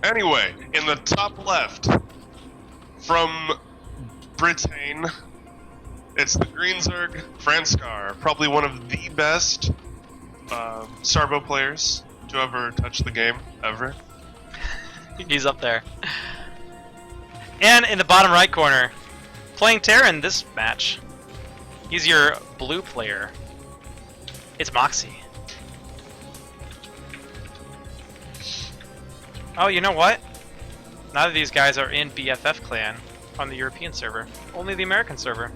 Anyway, in the top left, from Britain, it's the Green Zerg Franscar, probably one of the best Starbo players to ever touch the game, ever. He's up there. And in the bottom right corner, playing Terran this match, he's your blue player. It's Moxie. Oh, you know what? None of these guys are in BFF clan on the European server. Only the American server.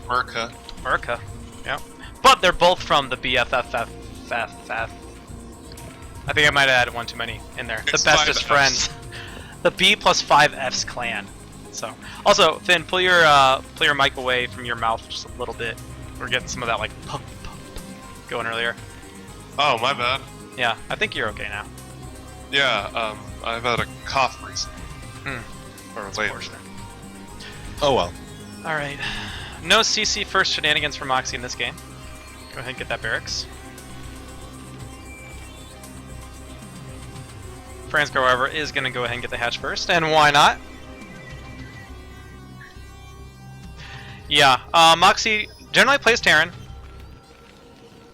Merca. Merca, yeah. But they're both from the BFFF. I think I might have added one too many in there. It's the bestest friends. The B plus 5 Fs clan. So, also, Finn, pull your mic away from your mouth just a little bit. We're getting some of that like pop going earlier. Oh, my bad. Yeah, I think you're okay now. Yeah, I've had a cough recently. Or lately. Oh well. Alright. No CC first shenanigans for Moxie in this game. Go ahead and get that barracks. Franscar, however, is going to go ahead and get the hatch first, and why not? Yeah, Moxie generally plays Terran,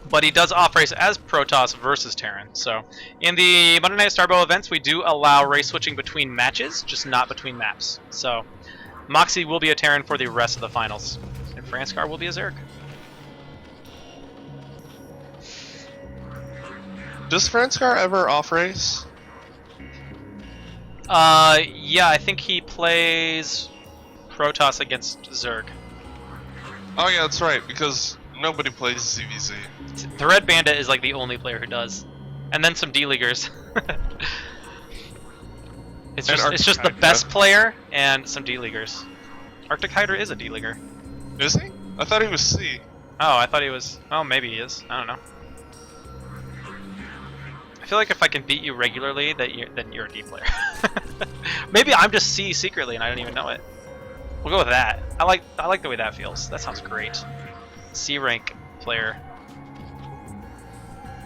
but he does off-race as Protoss versus Terran. So, in the Monday Night Starbow events, we do allow race switching between matches, just not between maps. So, Moxie will be a Terran for the rest of the finals, and Franscar will be a Zerg. Does Franscar ever off-race? Yeah, I think he plays Protoss against Zerg. Oh yeah, that's right, because nobody plays ZVZ. The Red Bandit is like the only player who does. And then some D-Leaguers. It's just the best player and some D-Leaguers. Arctic Hydra is a D-Leaguer. Is he? I thought he was C. Oh, I thought he was... Oh, maybe he is. I don't know. I feel like if I can beat you regularly, then you're a D player. Maybe I'm just C secretly and I don't even know it. We'll go with that. I like the way that feels. That sounds great. C rank player.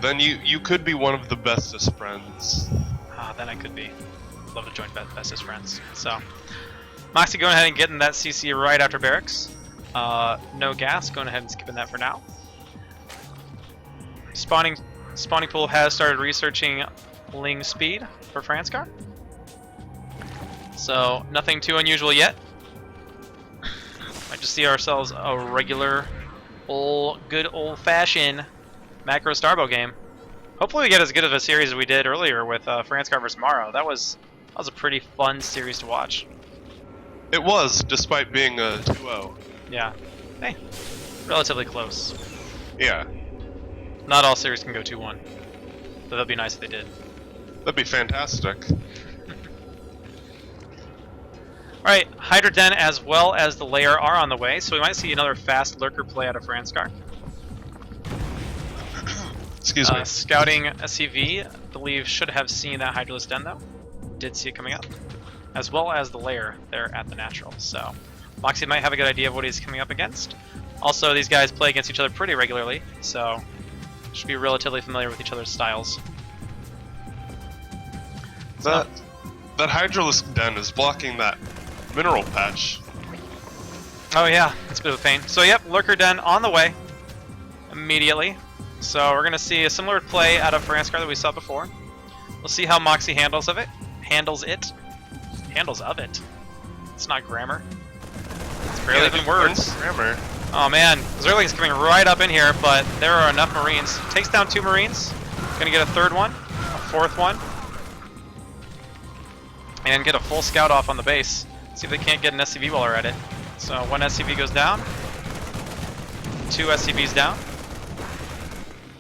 Then you could be one of the bestest friends. Ah, then I could be. Love to join bestest friends. So, Moxie going ahead and getting that CC right after barracks. No gas. Going ahead and skipping that for now. Spawning pool has started researching Ling speed for Franscar. So nothing too unusual yet. Might just see ourselves a regular, good old-fashioned macro Starbow game. Hopefully we get as good of a series as we did earlier with Franscar vs. Morrow. That was a pretty fun series to watch. It was, despite being a 2-0. Yeah. Hey, relatively close. Yeah. Not all series can go 2-1, but that'd be nice if they did. That'd be fantastic. Alright, Hydra Den as well as the Lair are on the way, so we might see another fast lurker play out of Franscar. Excuse me. Scouting SCV, I believe, should have seen that Hydraless Den though. Did see it coming up. As well as the Lair there at the Natural, so Moxie might have a good idea of what he's coming up against. Also, these guys play against each other pretty regularly, so should be relatively familiar with each other's styles. That Hydraless Den is blocking that mineral patch. Oh yeah, it's a bit of a pain. So yep, Lurker Den on the way immediately. So we're gonna see a similar play out of Franscar that we saw before. We'll see how Moxie handles of it. Handles of it. It's not grammar. It's barely even words. Grammar. Oh man, Zerling's coming right up in here, but there are enough Marines. Takes down 2 Marines. Gonna get a 3rd one, a 4th one, and get a full scout off on the base. See if they can't get an SCV while they're at it. So 1 SCV goes down, 2 SCVs down.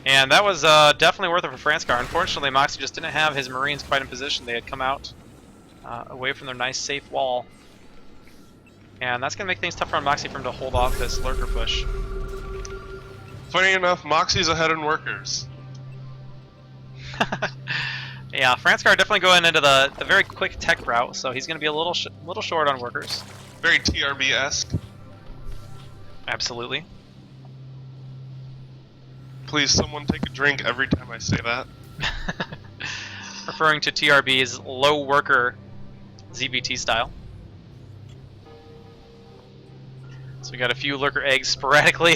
And that was definitely worth it for Franscar. Unfortunately, Moxie just didn't have his Marines quite in position. They had come out away from their nice safe wall. And that's going to make things tougher on Moxie for him to hold off this lurker push. Funny enough, Moxie's ahead in workers. Yeah, Franscar definitely going into the very quick tech route, so he's going to be a little short on workers. Very TRB-esque. Absolutely. Please, someone take a drink every time I say that. referring to TRB's low worker ZBT style. So we got a few lurker eggs sporadically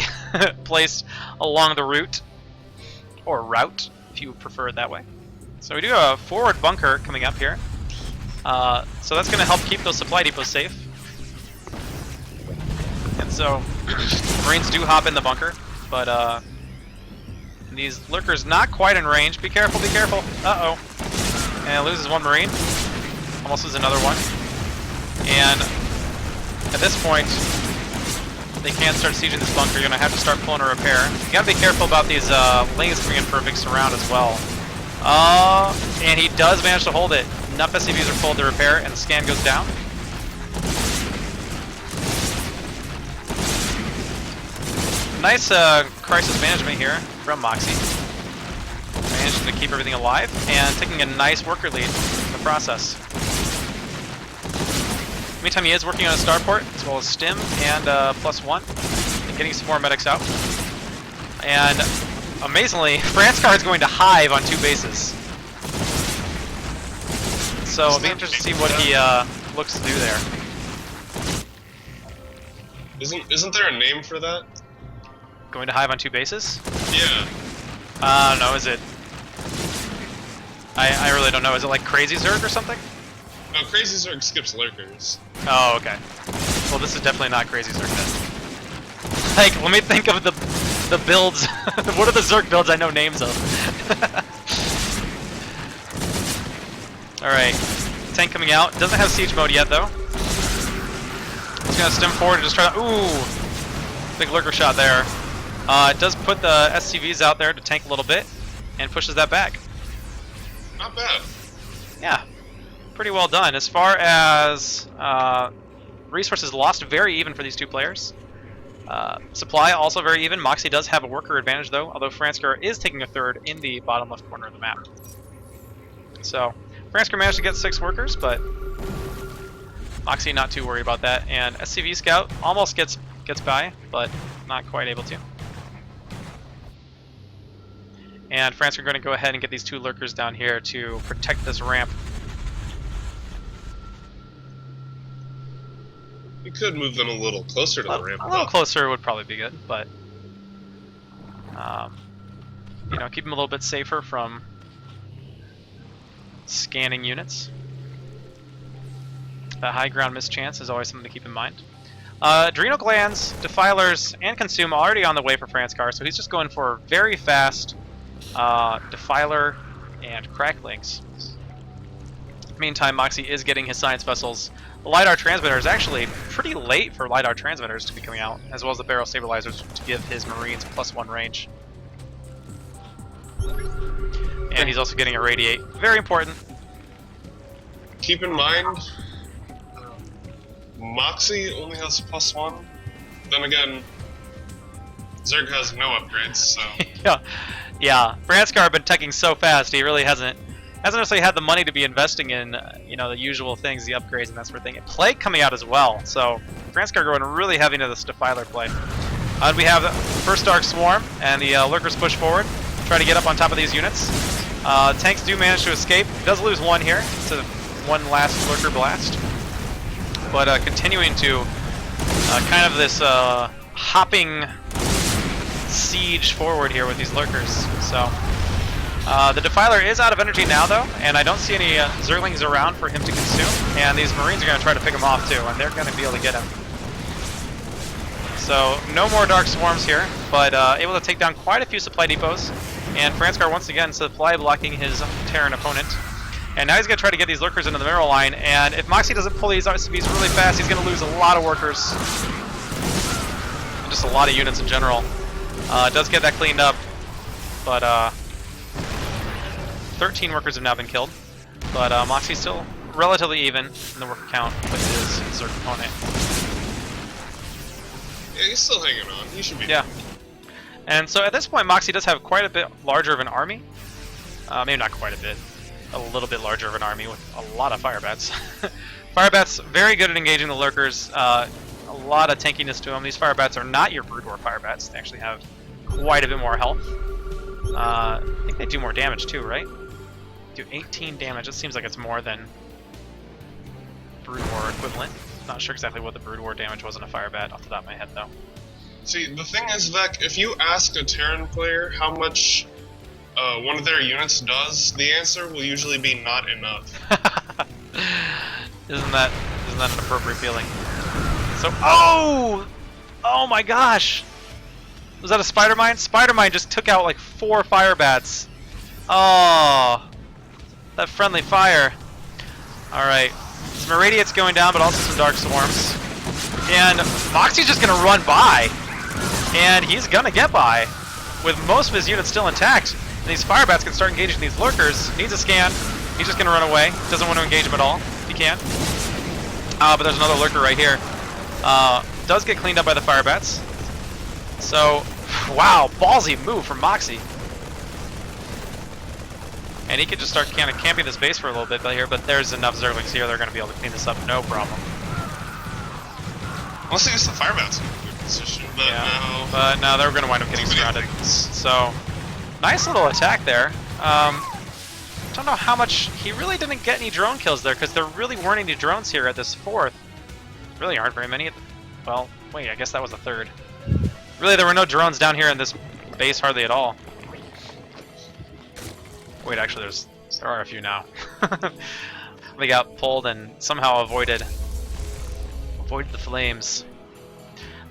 placed along the route, or route, if you prefer it that way. So we do have a forward bunker coming up here. So that's going to help keep those supply depots safe. And so Marines do hop in the bunker, but these lurkers not quite in range. Be careful, be careful. Uh-oh. And loses one Marine. Almost loses another one. And at this point, they can't start sieging this bunker. You're going to have to start pulling a repair. You got to be careful about these Lings coming in for a big surround as well. And he does manage to hold it. Enough SCVs are pulled to repair, and the scan goes down. Nice crisis management here from Moxie. Managing to keep everything alive, and taking a nice worker lead in the process. Meantime, he is working on a starport, as well as stim and +1, and getting some more medics out. And amazingly, Franscar is going to hive on 2 bases. So it'll be interesting to see what he looks to do there. Isn't there a name for that? Going to hive on 2 bases? Yeah. I don't know, is it? I really don't know. Is it like Crazy Zerg or something? No, Crazy Zerg skips lurkers. Oh, okay. Well, this is definitely not Crazy Zerg then. Like, let me think of the builds. What are the Zerg builds I know names of? Alright. Tank coming out. Doesn't have siege mode yet, though. He's gonna stem forward and just try to... Ooh! Big lurker shot there. It does put the SCVs out there to tank a little bit, and pushes that back. Not bad. Yeah. Pretty well done. As far as resources lost, very even for these 2 players. Supply also very even. Moxie does have a worker advantage though, although Franscar is taking a 3rd in the bottom left corner of the map. So Franscar managed to get 6 workers, but Moxie not too worried about that. And SCV Scout almost gets by, but not quite able to. And Franscar going to go ahead and get these 2 lurkers down here to protect this ramp. You could move them a little closer to the ramp. A little closer would probably be good, but you know, keep them a little bit safer from scanning units. The high ground mischance is always something to keep in mind. Adrenal glands, defilers, and consume already on the way for Franscar, so he's just going for very fast defiler and cracklings. Meantime, Moxie is getting his science vessels. The LiDAR transmitter is actually pretty late for LiDAR transmitters to be coming out, as well as the barrel stabilizers to give his Marines +1 range. And he's also getting a radiate. Very important. Keep in mind, Moxie only has +1. Then again, Zerg has no upgrades, so... yeah. Franscar been teching so fast, he really hasn't necessarily had the money to be investing in, you know, the usual things, the upgrades and that sort of thing. And Plague coming out as well, so Franscar going really heavy into this Defiler play. We have first Dark Swarm, and the Lurkers push forward, try to get up on top of these units. Tanks do manage to escape. He does lose 1 here, so 1 last Lurker blast. But continuing to kind of this hopping siege forward here with these Lurkers. So the Defiler is out of energy now, though, and I don't see any Zerglings around for him to consume. And these Marines are going to try to pick him off, too, and they're going to be able to get him. So no more Dark Swarms here, but able to take down quite a few supply depots. And Franscar once again supply blocking his Terran opponent. And now he's going to try to get these Lurkers into the mineral line, and if Moxie doesn't pull these RCBs really fast, he's going to lose a lot of workers. And just a lot of units in general. Does get that cleaned up, but 13 workers have now been killed. But Moxie's still relatively even in the worker count with his Zerg opponent. Yeah, he's still hanging on. He should be. Yeah. And so at this point, Moxie does have quite a bit larger of an army. Maybe not quite a bit. A little bit larger of an army with a lot of Firebats. Firebats very good at engaging the Lurkers. A lot of tankiness to them. These Firebats are not your Brood War Firebats. They actually have quite a bit more health. I think they do more damage too, right? Do 18 damage. It seems like it's more than Brood War equivalent. Not sure exactly what the Brood War damage was in a fire bat off the top of my head, though. See, the thing is, Vec, if you ask a Terran player how much one of their units does, the answer will usually be not enough. Isn't that an appropriate feeling? So, oh my gosh! Was that a spider mine? Spider mine just took out like 4 fire bats. Oh, that friendly fire. All right, some irradiates going down, but also some dark swarms. And Moxie's just gonna run by, and he's gonna get by with most of his units still intact. And these fire bats can start engaging these lurkers. Needs a scan. He's just gonna run away. Doesn't want to engage him at all. If he can. But there's another lurker right here. Does get cleaned up by the fire bats. So, wow, ballsy move from Moxie. And he could just start kind of camping this base for a little bit here, but there's enough Zerglings here, they're going to be able to clean this up, no problem. Unless they use the fire bats in a good position, but yeah, but no, they're going to wind up getting surrounded. So, nice little attack there. Don't know how much, he really didn't get any drone kills there, because there really weren't any drones here at this 4th. Really aren't very many. Well, wait, I guess that was the 3rd. Really, there were no drones down here in this base hardly at all. Wait, actually, there are a few now. They got pulled and somehow avoided the flames.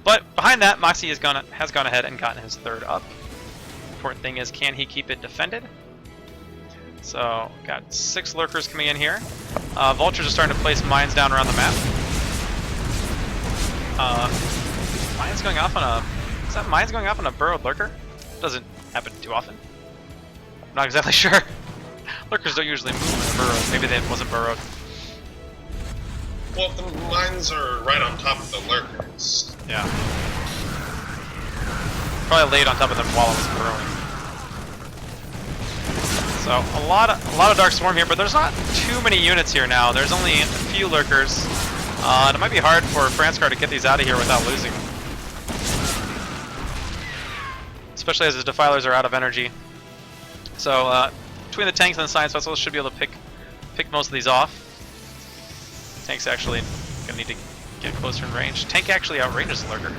But behind that, Moxie has gone ahead and gotten his 3rd up. Important thing is, can he keep it defended? So, got 6 lurkers coming in here. Vultures are starting to place mines down around the map. Mines going off on a... Is that mines going off on a burrowed lurker? Doesn't happen too often. I'm not exactly sure. Lurkers don't usually move when they're burrowed. Maybe they wasn't burrowed. Well, the mines are right on top of the lurkers. Yeah. Probably laid on top of them while it was burrowing. So a lot of Dark Swarm here, but there's not too many units here now. There's only a few lurkers. And it might be hard for Franscar to get these out of here without losing them. Especially as his defilers are out of energy. So between the tanks and the science vessels, should be able to pick most of these off. Tank's actually gonna need to get closer in range. Tank actually outranges the lurker.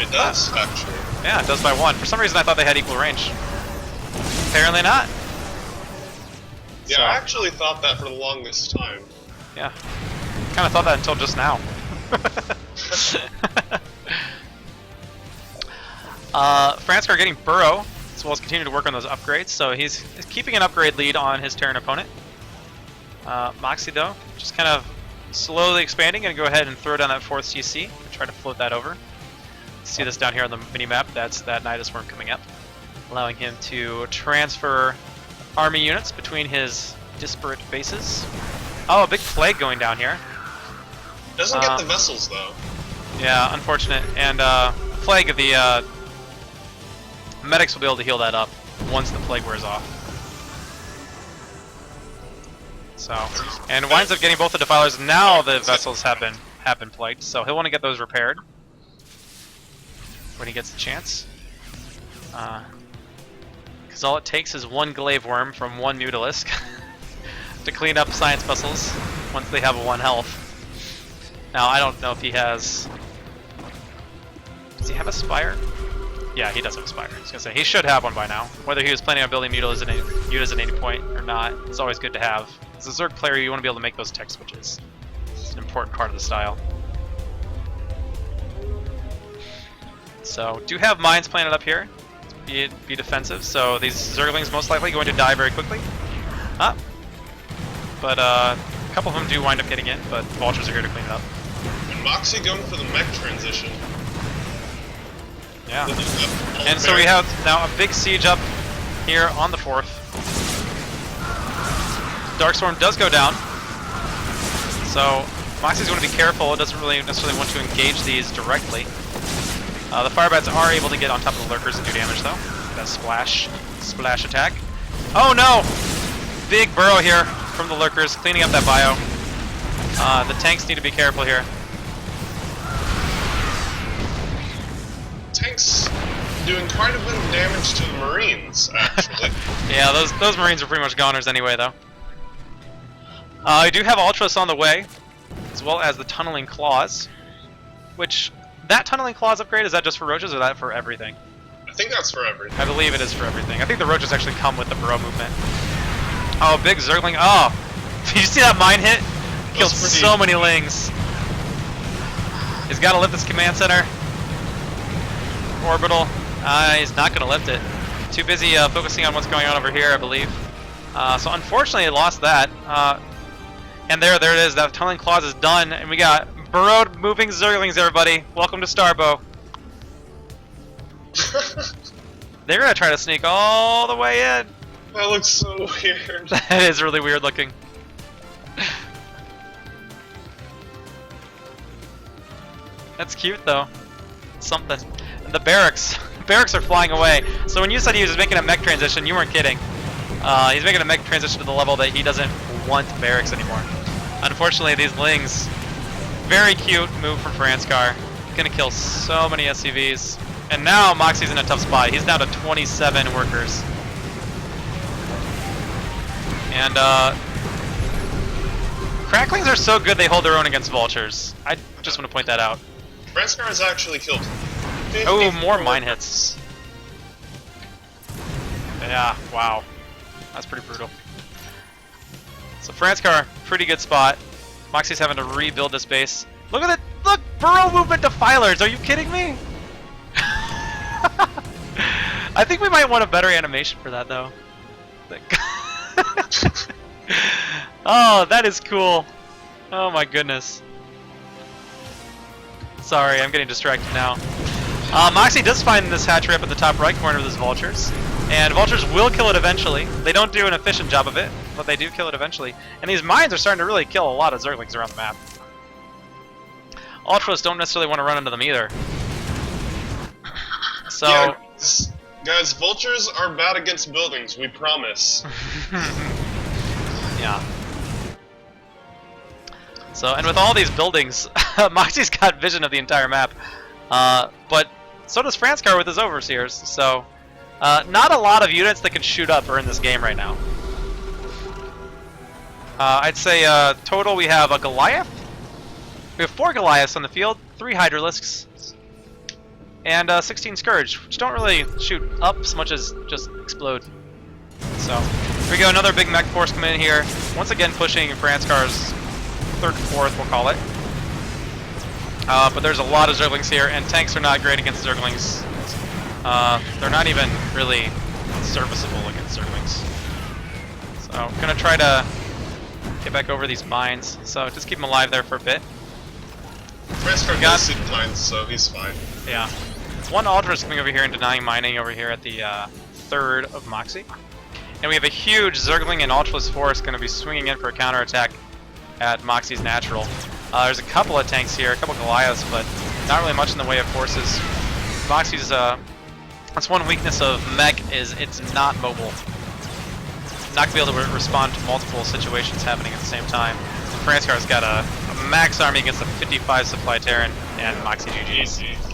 It does, actually. Yeah, it does by 1. For some reason, I thought they had equal range. Apparently not. Yeah, So, I actually thought that for the longest time. Yeah, kind of thought that until just now. Franscar getting Burrow, as well as continuing to work on those upgrades, so he's keeping an upgrade lead on his Terran opponent. Moxie, though, just kind of slowly expanding, and go ahead and throw down that 4th CC, and try to float that over. See this down here on the mini-map, that's that Nidus worm coming up, allowing him to transfer army units between his disparate bases. Oh, a big plague going down here. Doesn't get the vessels, though. Yeah, unfortunate. And plague, the medics will be able to heal that up once the plague wears off. So, and winds up getting both the defilers. Now the vessels have been plagued, so he'll want to get those repaired when he gets the chance. Because all it takes is 1 glaive worm from 1 mutalisk to clean up science vessels once they have 1 health. Now I don't know if he has. Does he have a spire? Yeah, he does have a spire. I was gonna say he should have one by now. Whether he was planning on building mutas at any point or not, it's always good to have. As a Zerg player, you want to be able to make those tech switches. It's an important part of the style. So, do have mines planted up here to be defensive. So these Zerglings most likely going to die very quickly. But a couple of them do wind up getting in, but Vultures are here to clean it up. And Moxie going for the mech transition. Yeah. And so we have now a big siege up here on the 4th. Darkstorm does go down. So Moxie's going to be careful. It doesn't really necessarily want to engage these directly. The Firebats are able to get on top of the Lurkers and do damage though. That splash attack. Oh no! Big burrow here from the Lurkers, cleaning up that bio. The tanks need to be careful here. Tanks doing quite a bit of damage to the Marines, actually. Yeah, those Marines are pretty much goners anyway, though. I do have Ultras on the way, as well as the Tunneling Claws, which, that Tunneling Claws upgrade, is that just for Roaches or that for everything? I think that's for everything. I believe it is for everything. I think the Roaches actually come with the burrow movement. Oh, big Zergling. Oh! Did you see that mine hit? Killed so many Lings. He's got to lift this command center. Orbital. He's not going to lift it. Too busy focusing on what's going on over here, I believe. So unfortunately, he lost that. And there it is. That Tunneling Claws is done, and we got burrowed moving Zerglings, everybody. Welcome to Starbow. They're gonna try to sneak all the way in. That looks so weird. That is really weird looking. That's cute though. Something. And the barracks. Barracks are flying away. So when you said he was making a mech transition, you weren't kidding. He's making a mech transition to the level that he doesn't want barracks anymore. Unfortunately, these Lings, very cute move from Franscar. Gonna kill so many SCVs. And now Moxie's in a tough spot. He's down to 27 workers. And Cracklings are so good they hold their own against Vultures. I just want to point that out. Franscar has actually killed 50 Oh, more mine hits. Yeah, wow. That's pretty brutal. So Franscar, pretty good spot. Moxie's having to rebuild this base. Look at it! Look! Burrow movement defilers! Are you kidding me? I think we might want a better animation for that, though. Oh, that is cool. Oh my goodness. Sorry, I'm getting distracted now. Moxie does find this hatchery up at the top right corner of those Vultures. And Vultures will kill it eventually. They don't do an efficient job of it, but they do kill it eventually. And these mines are starting to really kill a lot of Zerglings around the map. Ultras don't necessarily want to run into them either. So... Yeah, guys, Vultures are bad against buildings, we promise. Yeah. So, and with all these buildings, Moxie's got vision of the entire map. But so does Franscar with his Overseers. So, not a lot of units that can shoot up are in this game right now. I'd say total we have a Goliath. We have 4 Goliaths on the field, 3 Hydralisks, and 16 Scourge, which don't really shoot up as much as just explode. So, here we go, another big mech force coming in here. Once again pushing Franscar's 3rd, 4th, we'll call it. But there's a lot of Zerglings here, and tanks are not great against Zerglings. They're not even really serviceable against Zerglings. So, I'm gonna try to get back over these mines. So, just keep them alive there for a bit. Franscar does see the mines, so he's fine. Yeah. One Ultra's coming over here and denying mining over here at the 3rd of Moxie. And we have a huge Zergling and Ultra's force going to be swinging in for a counterattack at Moxie's natural. There's a couple of tanks here, a couple of Goliaths, but not really much in the way of forces. Moxie's, that's one weakness of mech, is it's not mobile. Not going to be able to respond to multiple situations happening at the same time. Franscar's got a max army against a 55 supply Terran, and Moxie GG's.